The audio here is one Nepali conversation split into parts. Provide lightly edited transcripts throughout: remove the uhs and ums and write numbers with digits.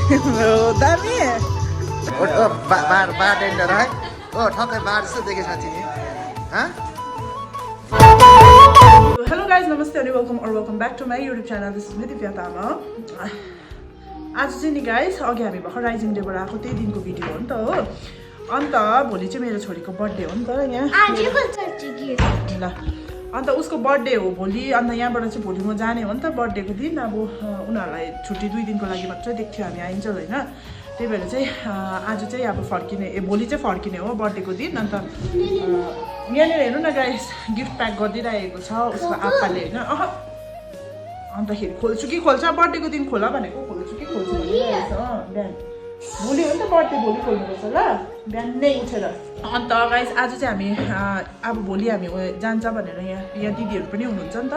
दामी बारटेन्डर है ठक्कै बार जस्तो देखेछ तिमी हेलो गाइज नमस्ते अनि welcome back to my YouTube channel this is me Divya Tama आज चाहिँ नि गाइज अघि हामी भर्खर राइजिङ डेबाट आएको त्यही दिनको भिडियो हो नि त हो अन्त भोलि चाहिँ मेरो छोरीको बर्थडे हो नि त यहाँ ल अन्त उसको बर्थडे हो भोलि अन्त यहाँबाट चाहिँ भोलि म जाने हो नि त बर्थडेको दिन अब उनीहरूलाई छुट्टी 2 दिनको लागि मात्रै देख्थ्यो हामी आइन्छ होइन त्यही भएर चाहिँ आज चाहिँ अब फर्किने भोलि चाहिँ फर्किने हो बर्थडेको दिन अन्त यहाँनिर हेर्नु न गाइस गिफ्ट प्याक गरिदिइरहेको छ उसको आप्पाले होइन अन्तखेरि खोल्छु कि खोल्छ बर्थडेको दिन खोला भनेको खोल्छु कि खोल्छु भनिरहेको छ बिहान भोलि हो नि त बर्थडे भोलि खोल्नुपर्छ ल बिहानै उठेर अन्त गाइस आज चाहिँ हामी अब भोलि हामी जान्छ भनेर यहाँ दिदीहरू पनि हुनुहुन्छ नि त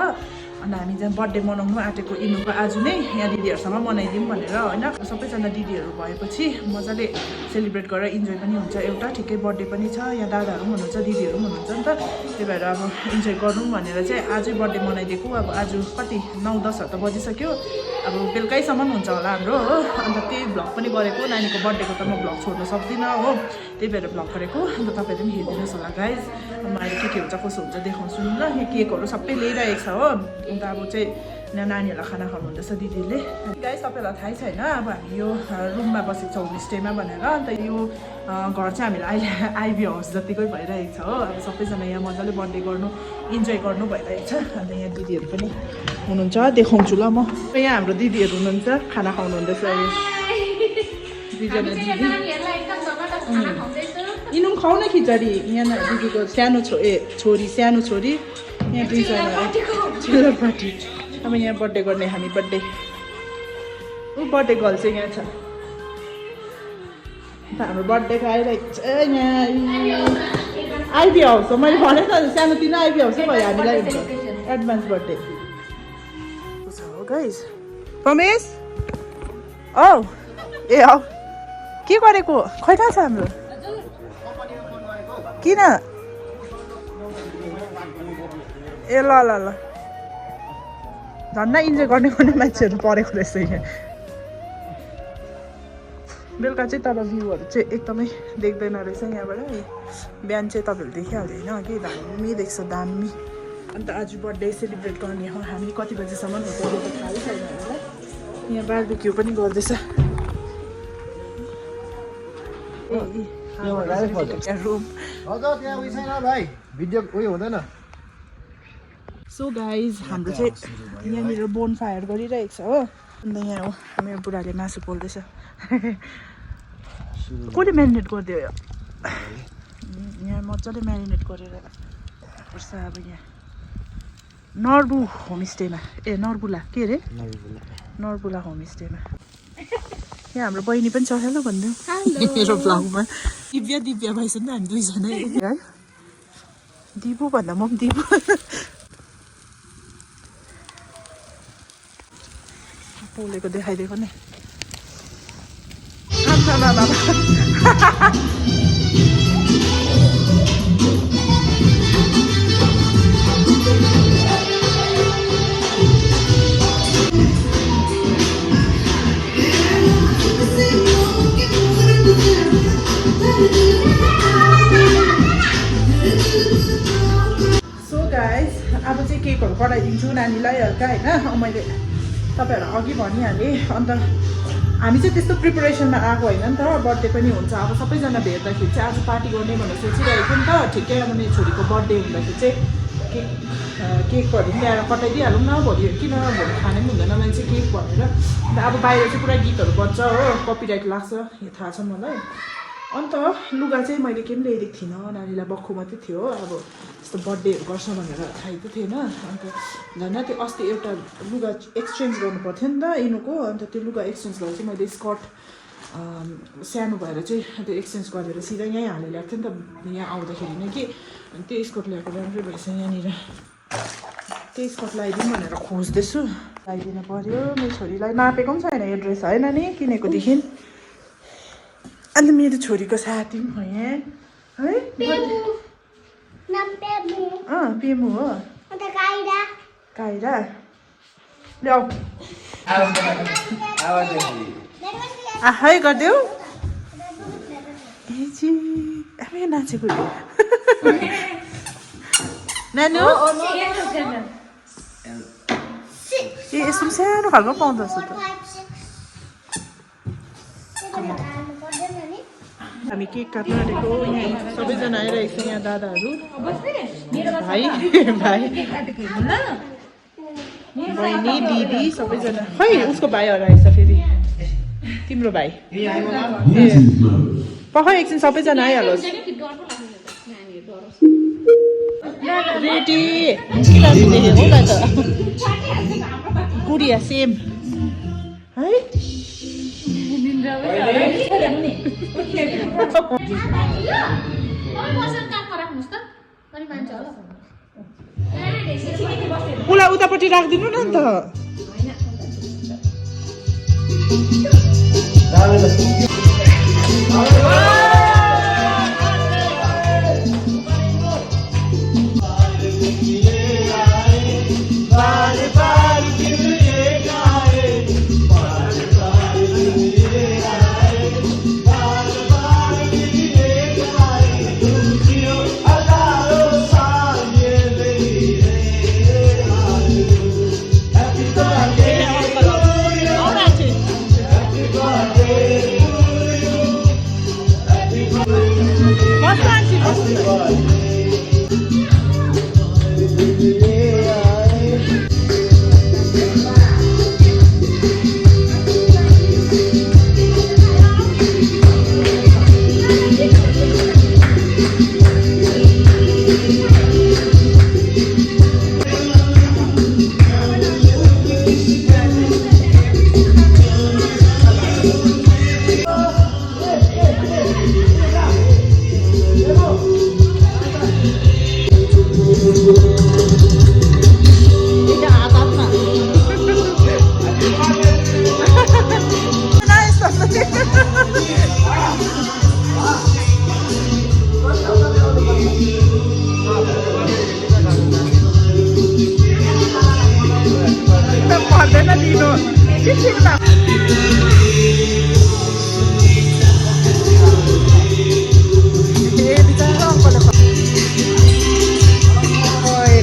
अन्त हामी चाहिँ बर्थडे मनाउनु आँटेको इनुको आज नै यहाँ दिदीहरूसँग मनाइदिउँ भनेर होइन सबैजना दिदीहरू भएपछि मजाले सेलिब्रेट गरेर इन्जोय पनि हुन्छ एउटा ठिकै बर्थडे पनि छ यहाँ दादाहरू पनि हुनुहुन्छ दिदीहरू पनि हुनुहुन्छ नि त त्यही भएर अब इन्जोय गरौँ भनेर चाहिँ आजै बर्थडे मनाइदिएको अब आज कति 9-10 त बजिसक्यो अब बेलुकैसम्म हुन्छ होला हाम्रो हो अन्त त्यही भ्लग पनि गरेको नानीको बर्थडेको त म भ्लग छोड्न सक्दिनँ हो त्यही भएर भ्लग गरेको अन्त तपाईँहरूले पनि हेरिदिनुहोस् होला गाइज म अहिले के हुन्छ कसो हुन्छ देखाउँछु नि ल यहाँ केकहरू सबै ल्याइरहेको छ हो अन्त अब चाहिँ यहाँ नानीहरूलाई खाना खुवाउनु हुँदैछ दिदीले गाइज तपाईँलाई थाहै छैन अब हामी यो रुममा बसेको छ होमस्टेमा भनेर अन्त यो घर चाहिँ हामीलाई अहिले आइबी हाउस जतिकै भइरहेको छ हो अब सबैजना यहाँ मजाले बर्थडे गर्नु इन्जोय गर्नु भइरहेको छ अन्त यहाँ दिदीहरू पनि हुनुहुन्छ देखाउँछु ल म यहाँ हाम्रो दिदीहरू हुनुहुन्छ खाना खुवाउनु हुँदैछ दुईजना दिदी इनुम खाउ न खिचडी यहाँ दिदीको सानो छोरी सानो छोरी यहाँ दुईजना चिल्लापाटी अब यहाँ बर्थडे गर्ने हामी बर्थडे गर्ल चाहिँ यहाँ छ हाम्रो बर्थडेको आइरहेको छ यहाँ आइबी हाउस हो मैले भने त सानो तिनो आइबी हाउसै भयो हामीलाई हुन्छ एडभान्स बर्थडे हो गाइस रमेश औ ए औ के गरेको खै कहाँ छ हाम्रो किन ए ल ल ल झन्डा इन्जोय गर्ने मान्छेहरू परेको रहेछ यहाँ बेलुका चाहिँ तर भ्यूहरू चाहिँ एकदमै देख्दैन रहेछ यहाँबाट बिहान चाहिँ तपाईँहरू देखिहाल्यो होइन कि दामी देख्छ दामी अन्त आज बर्थडे सेलिब्रेट गर्ने हो हामी कति बजीसम्म हुन्छ त्यो त थाहै छैन हामीलाई यहाँ बारबेक्यू पनि गर्दैछ रुम सो गाइज हाम्रो चाहिँ यहाँनिर बोन फायर गरिरहेको छ हो अन्त यहाँ हो मेरो बुढाले मासु पोल्दैछ कसले म्यारिनेट गरिदियो यहाँ मजाले म्यारिनेट गरेर पर्छ अब यहाँ नर्बु होमस्टेमा नर्बुला के अरे नर्बुला होमस्टेमा यहाँ हाम्रो बहिनी पनि छ हेलो भनिदिउँ मेरो ब्लगमा दिव्या भएछ नि हामी दुईजना है दिबु भन्दा म पनि दिबु पोलेको देखाइदिएको नि सो गाइस अब चाहिँ केकहरू पठाइदिन्छु नानीलाई हल्का होइन मैले तपाईँहरूलाई अघि भनिहालेँ अन्त हामी चाहिँ त्यस्तो प्रिपरेसनमा आएको होइन नि त बर्थडे पनि हुन्छ अब सबैजना भेट्दाखेरि चाहिँ आज पार्टी गर्ने भनेर सोचिरहेको नि त ठिकै अब मेरो छोरीको बर्थडे हुँदाखेरि चाहिँ केकहरू ल्याएर कटाइदिइहालौँ न भोलि किन भोलि खाने पनि हुँदैन मान्छे केक भनेर अन्त अब बाहिर चाहिँ पुरा गीतहरू बज्छ हो कपिराइट लाग्छ यो थाहा छ मलाई अन्त लुगा चाहिँ मैले के पनि ल्याइदिएको थिइनँ नानीलाई बक्खु मात्रै थियो अब यस्तो बर्थडेहरू गर्छ भनेर थाहेको थिएन अन्त झन् त्यो अस्ति एउटा लुगा एक्सचेन्ज गर्नु पर्थ्यो नि त इनुको अन्त त्यो लुगा एक्सचेन्ज गरेर चाहिँ मैले स्कर्ट सानो भएर चाहिँ त्यो एक्सचेन्ज गरेर सिधै यहीँ हालेर ल्याएको थिएँ नि त यहाँ आउँदाखेरि नै कि त्यो स्कर्ट ल्याएको राम्रै भएछ यहाँनिर त्यो स्कर्ट लगाइदिउँ भनेर खोज्दैछु लगाइदिनु पऱ्यो मेरो छोरीलाई नापेको पनि छैन यो ड्रेस होइन नि किनेकोदेखि अन्त मेरो छोरीको साथी पनि हो यहाँ है पेमु हो काइरा ल्याऊ हाई गरिदेऊ एजी आफै नाचेको नानु ए यस्तो सानो खालको पाउँदो रहेछ त हामी केक काट्न आँटेको यहाँ सबैजना आइरहेको छ यहाँ दादाहरू भाइ भाइ बहिनी दिदी सबैजना खै उसको भाइ हराएछ फेरि तिम्रो भाइ ए पख एकछिन सबैजना आइहालोस् रेडी किन देखेको होला त गुडिया सेम है उसलाई उतापट्टि राखिदिनु न त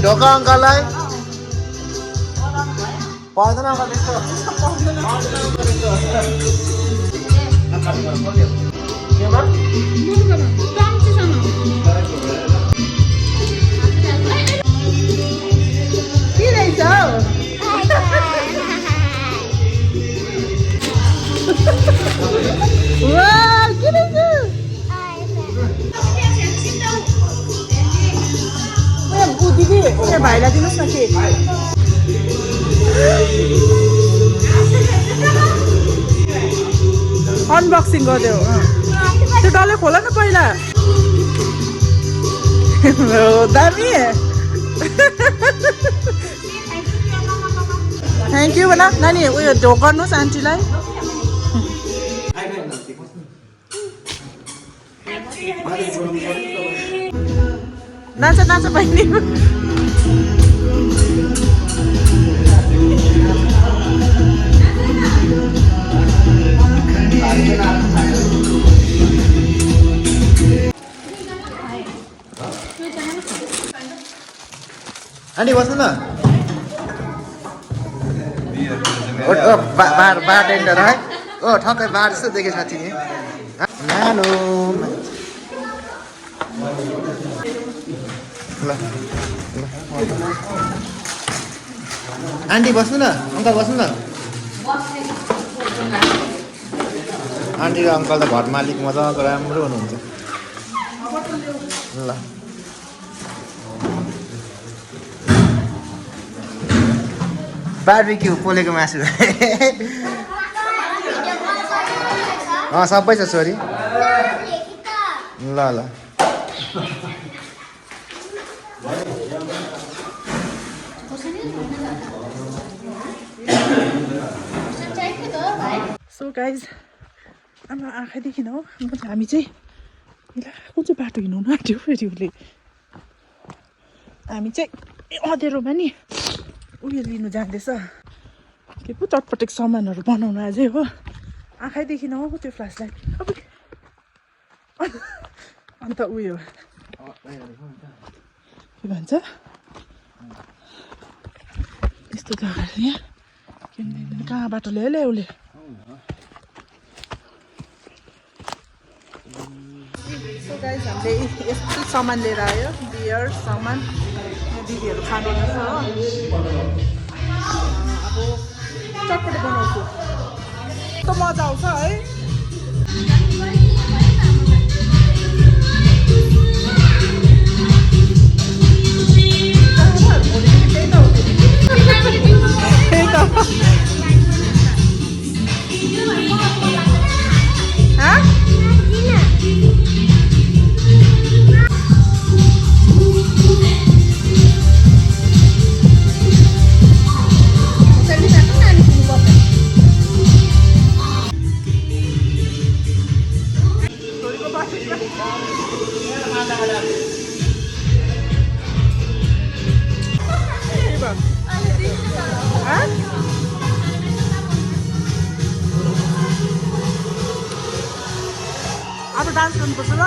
ढोका अङ्कललाई पर्दैन अङ्कल त्यस्तो के रहेछ के रहेछ दिदी यहाँ भाइलाई दिनुहोस् न केक अनबक्सिङ गरिदेऊ त्यो डल्लै खोल न पहिला दामी थ्याङ्क यू भन नानी उयो ढोक गर्नुहोस् आन्टीलाई नाच नाच बहिनी आन्टी बस्नु न बारटेन्डर है ओ ठक्कै बार जस्तो देखेछ तिमी नानो ल आन्टी बस्नु न अङ्कल बस्नु न आन्टी र अङ्कल त घर मालिक मजाको राम्रो हुनुहुन्छ ल बार्बिक्यू पोलेको मासु सबै छ छोरी ल ल सो गाइज आमा आँखादेखि हो हामी चाहिँ कुन चाहिँ बाटो हिँड्नु आँट्यो फेरि उसले हामी चाहिँ अँधेरोमा नि उयो लिनु जाँदैछ के पो चटपटेको सामानहरू बनाउनु अझै हो आँखाइदेखि नहो त्यो फ्ल्यासलाइट अब अन्त उयो के भन्छ यस्तो जग्गा यहाँ किन्दैन कहाँबाट ल्यायो उसले सो गाइस हामीले यस्तो सामान लिएर आयो बियर सामान दिदीहरू खानु रहेछ हो अब चटपटे बनाउँछु कस्तो मजा आउँछ है अब डान्स गर्नुपर्छ ल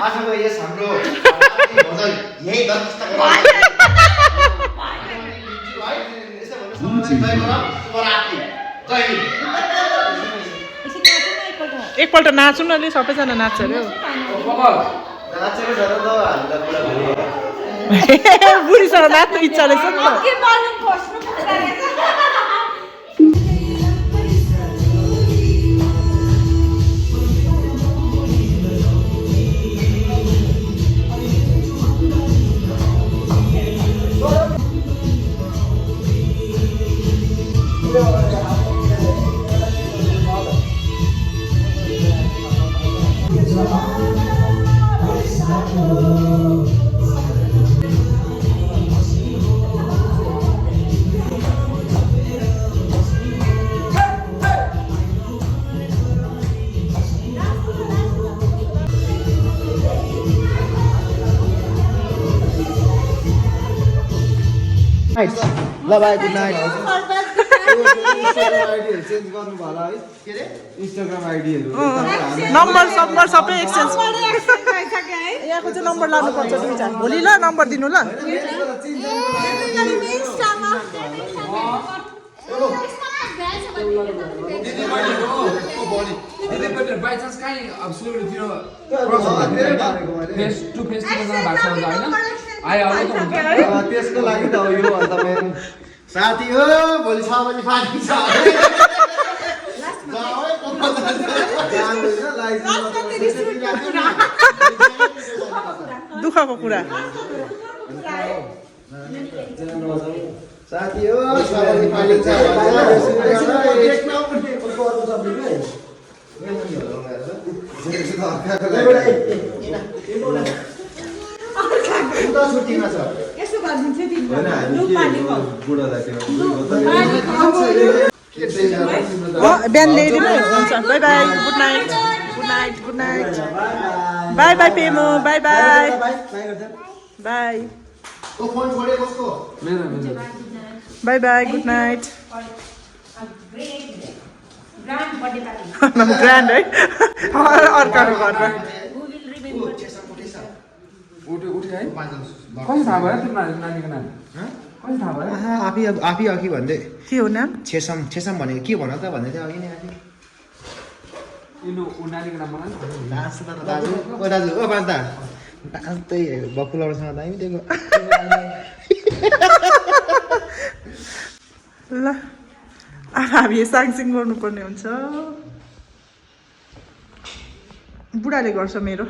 आजको यस हाम्रो भजन यही दर्शक एकपल्ट नाचौँ न सबैजना नाच्छ अरे बुढीसँग नाच्नु इच्छा रहेछ नि त ल बाई गुड नाइट चेन्ज गर्नु भयो होला है इन्स्टाग्राम आइडीहरु नम्बर सबै एक्सचेन्ज यहाँको चाहिँ नम्बर लानुपर्छ दुईटा भोलि ल नम्बर दिनु ल बाई चान्स काहीँ अब सिलगढीतिर फेस टु फेस भएको छ होइन आइहाल्यो त हुन्छ त्यसको लागि त हो यो अन्त मेरो साथी हो भोलि 6 बजे पार्टी छ दुःखको कुरा साथी हो 6 बजे पार्टी छ छुट्टीमा छ यसो गरिदिन्छ तिम्रो होइन हामी के बुढालाई त्यो बिहान ल्याइदिनु हुन्छ bye bye good night good night good night bye bye Pemo bye bye bye phone छोडे कसको मेरो बाई बाई गुड नाइट ग्रान्ड है अर्काको घरमा उठ्यो है कसो थाहा भयो तिम्रो नानीको नाम कसो थाहा भयो आफै अघि भन्दै के हो नाम छेसम भनेको के भन त भन्दै थियो अघि नै आफै ऊ नानीको नाम मलाई दाजु ओ बाजदा दाजै बकुलरसँग दामी दिएको ल अब हामी साङसिङ गर्नुपर्ने हुन्छ बुढाले गर्छ मेरो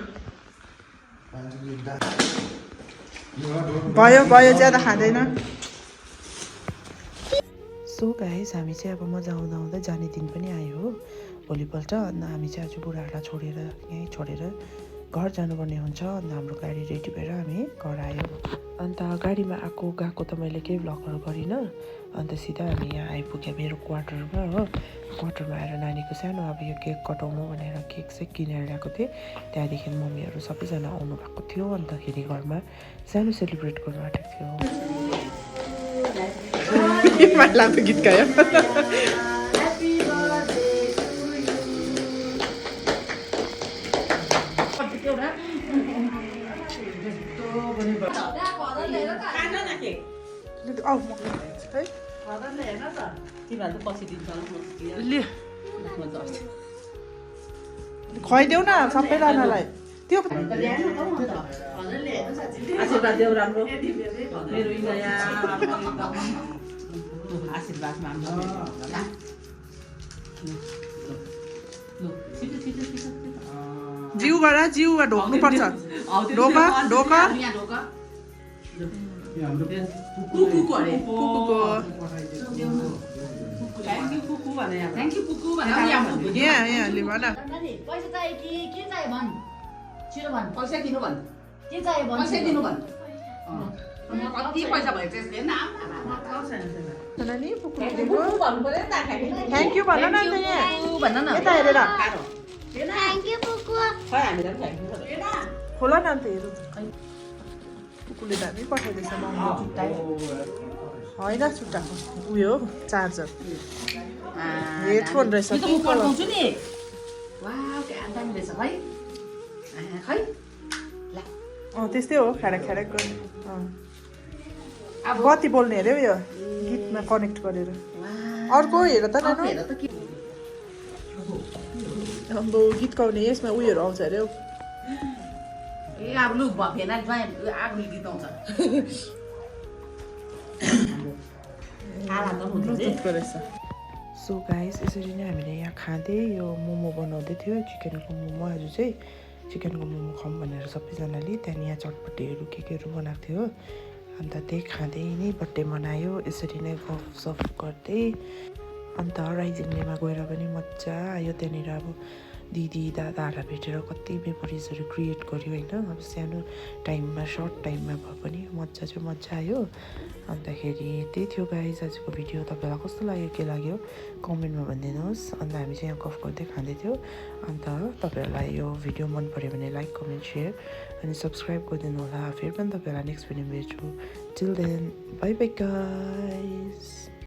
भयो ज्यादा खाँदैन सो गाइस हामी चाहिँ अब मजा आउँदा आउँदा जाने दिन पनि आयो हो भोलिपल्ट अन्त हामी चाहिँ आज बुढाहरूलाई छोडेर यहीँ छोडेर घर जानुपर्ने हुन्छ अन्त हाम्रो गाडी रेडी भएर हामी घर आयौँ अन्त गाडीमा गएको त मैले केही भ्लगहरू गरिनँ अन्त सिधा हामी यहाँ आइपुग्यौँ मेरो क्वार्टरमा हो क्वार्टरमा आएर नानीको सानो अब यो केक कटाउनु भनेर केक चाहिँ किनेर ल्याएको थिएँ त्यहाँदेखि मम्मीहरू सबैजना आउनु भएको थियो अन्तखेरि घरमा सानो सेलिब्रेट गर्नु आँटेको थियो महिला त गीत गायो खुवाइदेऊ न सबैजनालाई त्यो आशीर्वाद देऊ राम्रो मेरो आशीर्वाद माग्नु जिउमा ढोक्नु पर्छ ढोका कुकुको अरे थ्याङ्क यू कुकु भनेर यहाँ ले भन पैसा चाहियो कि के चाहियो भन् छिटो भन् पैसा दिनु भन् के चाहियो भन् पैसा दिनु भन् कति पैसा भयो त्यसले नानी थ्याङ्क थ्याङ्क यू यू भन न त यहाँ भन्न न यता हेरेर थ्याङ्क यू पुकु खै हामीलाई पनि खोल न अन्त हेरौँ कुकुरले दामी पठाइदिएछ महँगो होइन छुट्टाको उयो चार्जर हेडफोन रहेछ म पठाउँछु नि वाउ क्या दामी रहेछ है खै त्यस्तै हो खाडा गर्ने अब कति बोल्ने अरे यो गीतमा कनेक्ट गरेर अर्को हेर त नानु अब गीत गाउने यसमा उयोहरू आउँछ अरे हौ ए अब लु भेना आगो गीत आउँछ सो गाइस यसरी नै हामीले यहाँ खाँदै यो मोमो बनाउँदै थियो चिकनको मोमो आज चाहिँ चिकनको मोमो खाऊँ भनेर सबैजनाले त्यहाँदेखि यहाँ चटपटेहरू केहरू बनाएको थियो अन्त त्यही खाँदै नै बर्थडे मनायो यसरी नै गफसफ गर्दै अन्त राइजिङ डेमा गएर पनि मजा आयो त्यहाँनिर अब दिदी दादाहरूलाई भेटेर कति मेमोरिजहरू क्रिएट गर्यो होइन अब सानो टाइममा सर्ट टाइममा भए पनि मजा आयो अन्तखेरि त्यही थियो गाइज आजको भिडियो तपाईँलाई कस्तो लाग्यो के लाग्यो कमेन्टमा भनिदिनुहोस् अन्त हामी चाहिँ यहाँ गफ गर्दै खाँदै थियो अन्त तपाईँहरूलाई यो भिडियो मन पऱ्यो भने लाइक कमेन्ट सेयर अनि सब्सक्राइब गरिदिनु होला फेरि पनि तपाईँहरूलाई नेक्स्ट भिडियो भेट्छु Till then, bye bye guys.